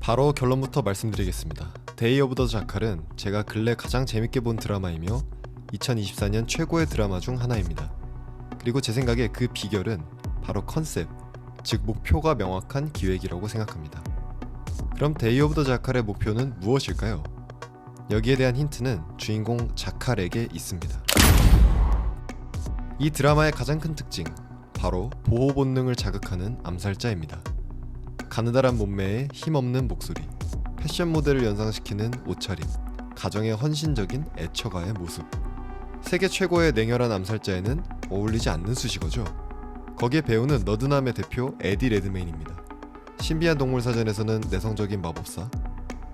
바로 결론부터 말씀드리겠습니다. 데이 오브 더 자칼은 제가 근래 가장 재밌게 본 드라마이며 2024년 최고의 드라마 중 하나입니다. 그리고 제 생각에 그 비결은 바로 컨셉, 즉 목표가 명확한 기획이라고 생각합니다. 그럼 데이 오브 더 자칼의 목표는 무엇일까요? 여기에 대한 힌트는 주인공 자칼에게 있습니다. 이 드라마의 가장 큰 특징, 바로 보호 본능을 자극하는 암살자입니다. 가느다란 몸매에 힘없는 목소리, 패션 모델을 연상시키는 옷차림, 가정에 헌신적인 애처가의 모습. 세계 최고의 냉혈한 암살자에는 어울리지 않는 수식어죠. 거기에 배우는 너드남의 대표 에디 레드메인입니다. 신비한 동물사전에서는 내성적인 마법사,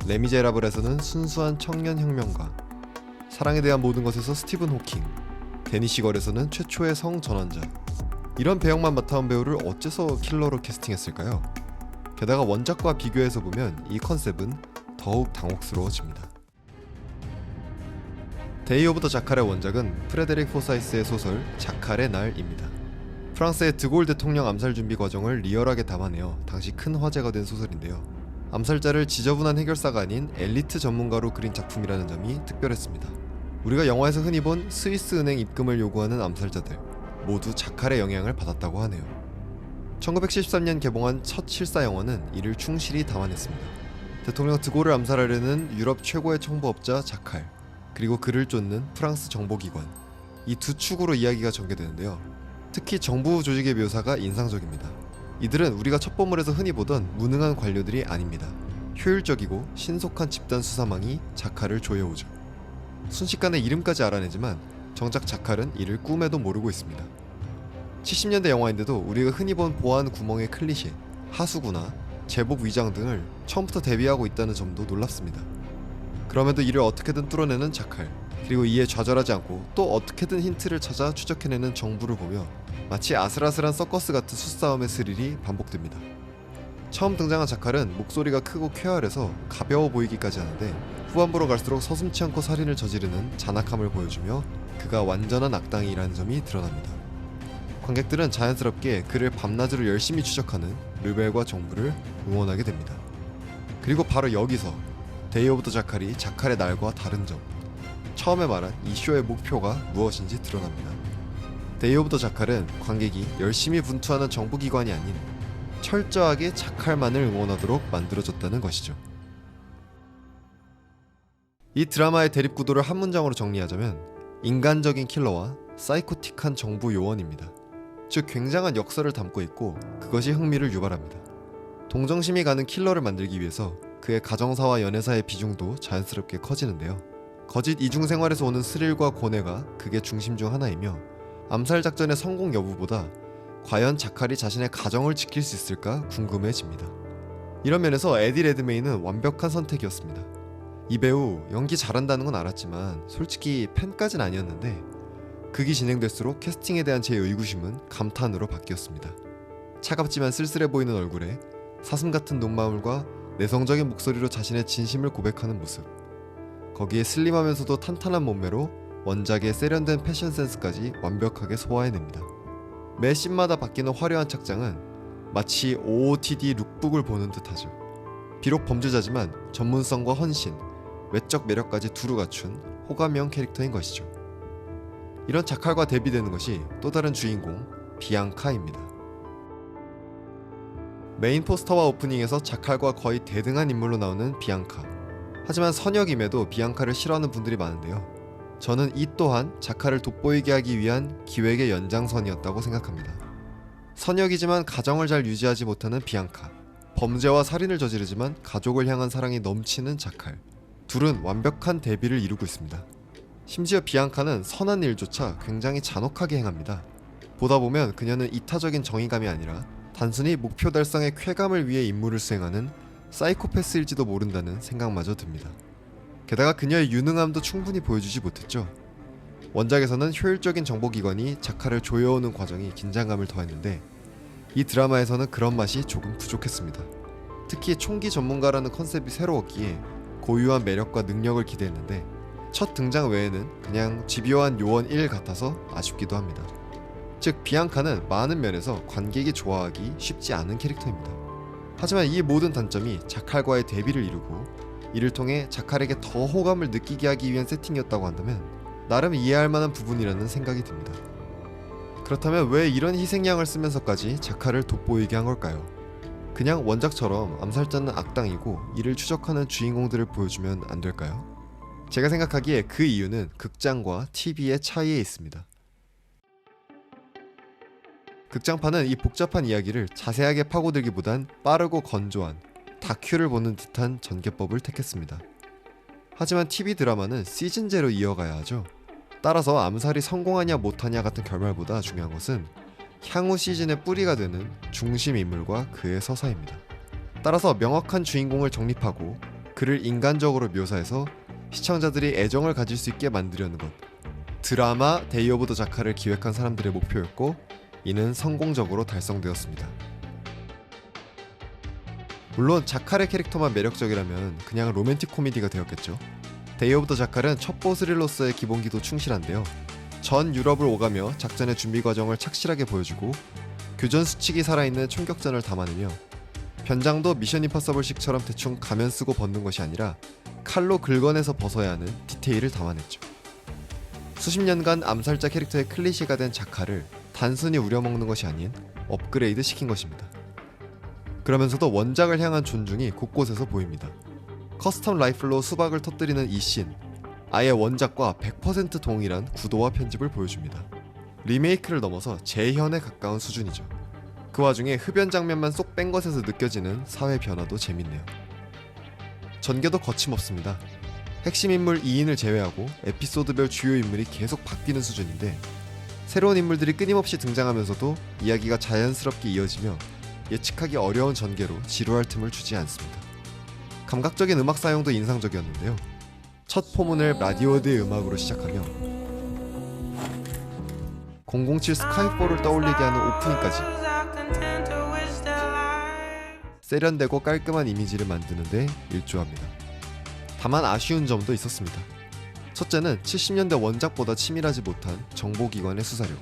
레미제라블에서는 순수한 청년 혁명가, 사랑에 대한 모든 것에서 스티븐 호킹, 데니시걸에서는 최초의 성전환자. 이런 배역만 맡아온 배우를 어째서 킬러로 캐스팅했을까요? 게다가 원작과 비교해서 보면 이 컨셉은 더욱 당혹스러워집니다. 데이 오브 더 자칼의 원작은 프레데릭 포사이스의 소설 자칼의 날입니다. 프랑스의 드골 대통령 암살 준비 과정을 리얼하게 담아내어 당시 큰 화제가 된 소설인데요. 암살자를 지저분한 해결사가 아닌 엘리트 전문가로 그린 작품이라는 점이 특별했습니다. 우리가 영화에서 흔히 본 스위스 은행 입금을 요구하는 암살자들, 모두 자칼의 영향을 받았다고 하네요. 1973년 개봉한 첫 실사 영화는 이를 충실히 담아냈습니다. 대통령 드골을 암살하려는 유럽 최고의 청부업자 자칼, 그리고 그를 쫓는 프랑스 정보기관, 이 두 축으로 이야기가 전개되는데요. 특히 정부 조직의 묘사가 인상적입니다. 이들은 우리가 첩보물에서 흔히 보던 무능한 관료들이 아닙니다. 효율적이고 신속한 집단 수사망이 자칼을 조여오죠. 순식간에 이름까지 알아내지만 정작 자칼은 이를 꿈에도 모르고 있습니다. 70년대 영화인데도 우리가 흔히 본 보안 구멍의 클리셰, 하수구나 제복 위장 등을 처음부터 대비하고 있다는 점도 놀랍습니다. 그럼에도 이를 어떻게든 뚫어내는 자칼, 그리고 이에 좌절하지 않고 또 어떻게든 힌트를 찾아 추적해내는 정부를 보며 마치 아슬아슬한 서커스 같은 수싸움의 스릴이 반복됩니다. 처음 등장한 자칼은 목소리가 크고 쾌활해서 가벼워 보이기까지 하는데 후반부로 갈수록 서슴지 않고 살인을 저지르는 잔악함을 보여주며 그가 완전한 악당이라는 점이 드러납니다. 관객들은 자연스럽게 그를 밤낮으로 열심히 추적하는 르벨과 정부를 응원하게 됩니다. 그리고 바로 여기서 데이 오브 더 자칼이 자칼의 날과 다른 점, 처음에 말한 이 쇼의 목표가 무엇인지 드러납니다. 데이 오브 더 자칼은 관객이 열심히 분투하는 정부기관이 아닌 철저하게 자칼만을 응원하도록 만들어졌다는 것이죠. 이 드라마의 대립구도를 한 문장으로 정리하자면 인간적인 킬러와 사이코틱한 정부 요원입니다. 즉 굉장한 역사를 담고 있고 그것이 흥미를 유발합니다. 동정심이 가는 킬러를 만들기 위해서 그의 가정사와 연애사의 비중도 자연스럽게 커지는데요. 거짓 이중생활에서 오는 스릴과 고뇌가 그게 중심 중 하나이며 암살 작전의 성공 여부보다 과연 자칼이 자신의 가정을 지킬 수 있을까 궁금해집니다. 이런 면에서 에디 레드메인은 완벽한 선택이었습니다. 이 배우 연기 잘한다는 건 알았지만 솔직히 팬까진 아니었는데 극이 진행될수록 캐스팅에 대한 제 의구심은 감탄으로 바뀌었습니다. 차갑지만 쓸쓸해 보이는 얼굴에 사슴 같은 눈망울과 내성적인 목소리로 자신의 진심을 고백하는 모습, 거기에 슬림하면서도 탄탄한 몸매로 원작의 세련된 패션 센스까지 완벽하게 소화해냅니다. 매 씬마다 바뀌는 화려한 착장은 마치 OOTD 룩북을 보는 듯하죠. 비록 범죄자지만 전문성과 헌신, 외적 매력까지 두루 갖춘 호감형 캐릭터인 것이죠. 이런 자칼과 대비되는 것이 또 다른 주인공 비앙카입니다. 메인 포스터와 오프닝에서 자칼과 거의 대등한 인물로 나오는 비앙카. 하지만 선역임에도 비앙카를 싫어하는 분들이 많은데요. 저는 이 또한 자칼을 돋보이게 하기 위한 기획의 연장선이었다고 생각합니다. 선역이지만 가정을 잘 유지하지 못하는 비앙카, 범죄와 살인을 저지르지만 가족을 향한 사랑이 넘치는 자칼. 둘은 완벽한 대비를 이루고 있습니다. 심지어 비앙카는 선한 일조차 굉장히 잔혹하게 행합니다. 보다 보면 그녀는 이타적인 정의감이 아니라 단순히 목표 달성의 쾌감을 위해 임무를 수행하는 사이코패스일지도 모른다는 생각마저 듭니다. 게다가 그녀의 유능함도 충분히 보여주지 못했죠. 원작에서는 효율적인 정보기관이 자칼을 조여오는 과정이 긴장감을 더했는데 이 드라마에서는 그런 맛이 조금 부족했습니다. 특히 총기 전문가라는 컨셉이 새로웠기에 고유한 매력과 능력을 기대했는데 첫 등장 외에는 그냥 집요한 요원 1 같아서 아쉽기도 합니다. 즉 비앙카는 많은 면에서 관객이 좋아하기 쉽지 않은 캐릭터입니다. 하지만 이 모든 단점이 자칼과의 대비를 이루고 이를 통해 자칼에게 더 호감을 느끼게 하기 위한 세팅이었다고 한다면 나름 이해할 만한 부분이라는 생각이 듭니다. 그렇다면 왜 이런 희생양을 쓰면서까지 자칼을 돋보이게 한 걸까요? 그냥 원작처럼 암살자는 악당이고 이를 추적하는 주인공들을 보여주면 안 될까요? 제가 생각하기에 그 이유는 극장과 TV의 차이에 있습니다. 극장판은 이 복잡한 이야기를 자세하게 파고들기보단 빠르고 건조한 다큐를 보는 듯한 전개법을 택했습니다. 하지만 TV 드라마는 시즌제로 이어가야 하죠. 따라서 암살이 성공하냐 못하냐 같은 결말보다 중요한 것은 향후 시즌의 뿌리가 되는 중심 인물과 그의 서사입니다. 따라서 명확한 주인공을 정립하고 그를 인간적으로 묘사해서 시청자들이 애정을 가질 수 있게 만들려는 것, 드라마 데이 오브 더 자칼을 기획한 사람들의 목표였고 이는 성공적으로 달성되었습니다. 물론 자칼의 캐릭터만 매력적이라면 그냥 로맨틱 코미디가 되었겠죠. 데이 오브 더 자칼은 첩보 스릴러스의 기본기도 충실한데요. 전 유럽을 오가며 작전의 준비 과정을 착실하게 보여주고 교전 수칙이 살아있는 총격전을 담아내며 변장도 미션 임파서블식처럼 대충 가면 쓰고 벗는 것이 아니라 칼로 긁어내서 벗어야 하는 디테일을 담아냈죠. 수십 년간 암살자 캐릭터의 클리셰가 된 자칼을 단순히 우려먹는 것이 아닌 업그레이드 시킨 것입니다. 그러면서도 원작을 향한 존중이 곳곳에서 보입니다. 커스텀 라이플로 수박을 터뜨리는 이 씬, 아예 원작과 100% 동일한 구도와 편집을 보여줍니다. 리메이크를 넘어서 재현에 가까운 수준이죠. 그 와중에 흡연 장면만 쏙 뺀 것에서 느껴지는 사회 변화도 재밌네요. 전개도 거침없습니다. 핵심 인물 2인을 제외하고 에피소드별 주요 인물이 계속 바뀌는 수준인데 새로운 인물들이 끊임없이 등장하면서도 이야기가 자연스럽게 이어지며 예측하기 어려운 전개로 지루할 틈을 주지 않습니다. 감각적인 음악 사용도 인상적이었는데요. 첫 포문을 라디오드의 음악으로 시작하며 007 스카이포를 떠올리게 하는 오프닝까지 세련되고 깔끔한 이미지를 만드는 데 일조합니다. 다만 아쉬운 점도 있었습니다. 첫째는 70년대 원작보다 치밀하지 못한 정보기관의 수사력,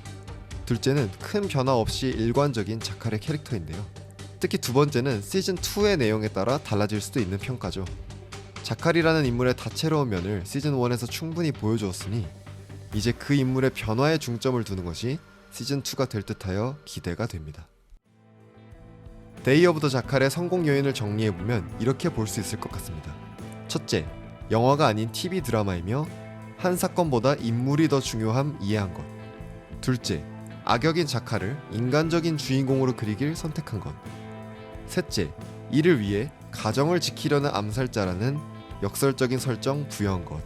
둘째는 큰 변화 없이 일관적인 자칼의 캐릭터인데요. 특히 두 번째는 시즌2의 내용에 따라 달라질 수도 있는 평가죠. 자칼이라는 인물의 다채로운 면을 시즌1에서 충분히 보여주었으니 이제 그 인물의 변화에 중점을 두는 것이 시즌2가 될 듯하여 기대가 됩니다. 데이 오브 더 자칼의 성공 요인을 정리해보면 이렇게 볼 수 있을 것 같습니다. 첫째, 영화가 아닌 TV 드라마이며 한 사건보다 인물이 더 중요함 이해한 것. 둘째, 악역인 자칼을 인간적인 주인공으로 그리길 선택한 것. 셋째, 이를 위해 가정을 지키려는 암살자라는 역설적인 설정 부여한 것.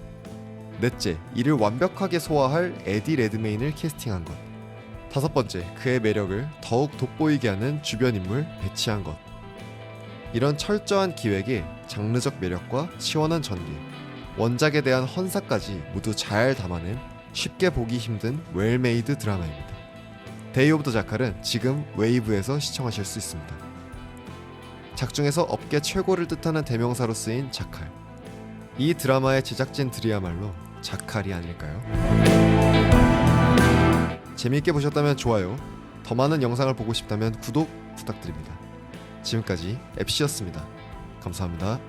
넷째, 이를 완벽하게 소화할 에디 레드메인을 캐스팅한 것. 다섯 번째, 그의 매력을 더욱 돋보이게 하는 주변 인물 배치한 것. 이런 철저한 기획에 장르적 매력과 시원한 전개, 원작에 대한 헌사까지 모두 잘 담아낸 쉽게 보기 힘든 웰메이드 드라마입니다. 데이 오브 더 자칼은 지금 웨이브에서 시청하실 수 있습니다. 작중에서 업계 최고를 뜻하는 대명사로 쓰인 자칼. 이 드라마의 제작진들이야말로 자칼이 아닐까요? 재미있게 보셨다면 좋아요, 더 많은 영상을 보고 싶다면 구독 부탁드립니다. 지금까지 앱씨였습니다. 감사합니다.